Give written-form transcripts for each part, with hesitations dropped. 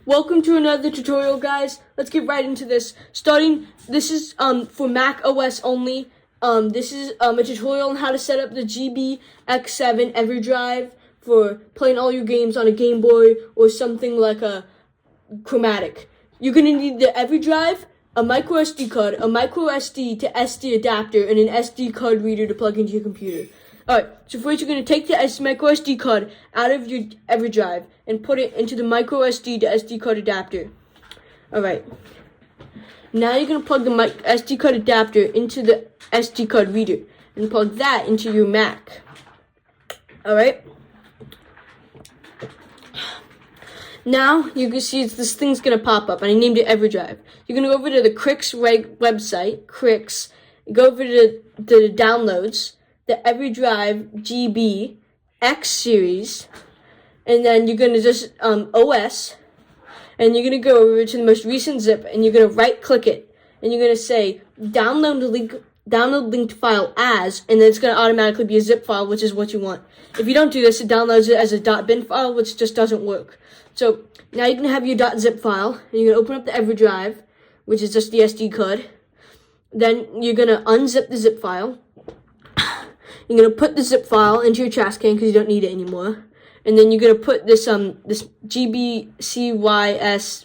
Welcome to another tutorial, guys. Let's get right into this. This is for Mac OS only. This is a tutorial on how to set up the GB X7 EVERDRIVE for playing all your games on a Game Boy or something like a chromatic. You're gonna need the EVERDRIVE, a micro SD card, a micro SD to SD adapter, and an SD card reader to plug into your computer. Alright, so first you're going to take the micro SD card out of your EVERDRIVE and put it into the micro SD to SD card adapter. Alright, now you're going to plug the SD card adapter into the SD card reader and plug that into your Mac. Alright, now you can see this thing's going to pop up, and I named it EVERDRIVE. You're going to go over to the Crix website, go over to the downloads, the EVERDRIVE GB X series, and then you're gonna just OS, and you're gonna go over to the most recent zip, and you're gonna right click it, and you're gonna say download linked file as, and then it's gonna automatically be a zip file, which is what you want. If you don't do this, it downloads it as a .bin file, which just doesn't work. So now you're gonna have your .zip file, and you're gonna open up the EVERDRIVE, which is just the SD card. Then you're gonna unzip the zip file. You're going to put the zip file into your trash can because you don't need it anymore. And then you're going to put this GBCYS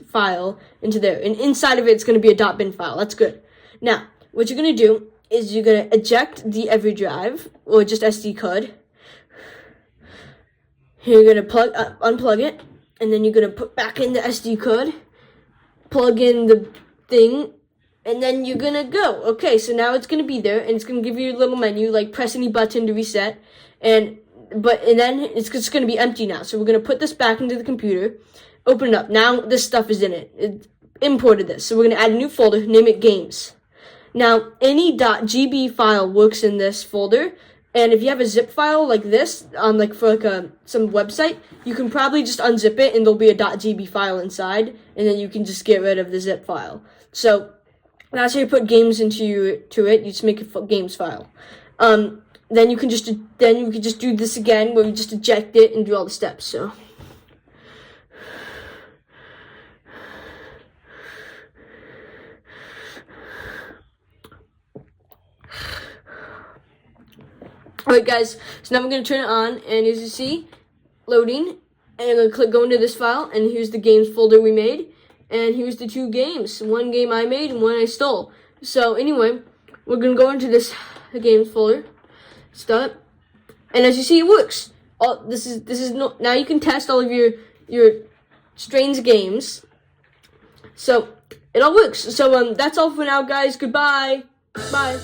file into there. And inside of it, it's going to be a .bin file. That's good. Now, what you're going to do is you're going to eject the EVERDRIVE, or just SD card. You're going to unplug it. And then you're going to put back in the SD card. Plug in the thing. And then you're gonna go. Okay, so now it's gonna be there, and it's gonna give you a little menu, like press any button to reset, and then it's just gonna be empty now. So we're gonna put this back into the computer, open it up. Now this stuff is in it. It imported this, so we're gonna add a new folder, name it Games. Now any .gb file works in this folder, and if you have a zip file like this, for some website, you can probably just unzip it, and there'll be a .gb file inside, and then you can just get rid of the zip file. So that's how you put games into it. You just make a games file. Then we can just do this again, where we just eject it and do all the steps. So, alright, guys. So now I'm gonna turn it on, and as you see, loading. And I'm gonna click go into this file, and here's the games folder we made. And here's the two games. One game I made and one I stole. So anyway, we're going to go into the games folder. Start. And as you see, it works. Now you can test all of your strange games. So it all works. So that's all for now, guys. Goodbye. Bye.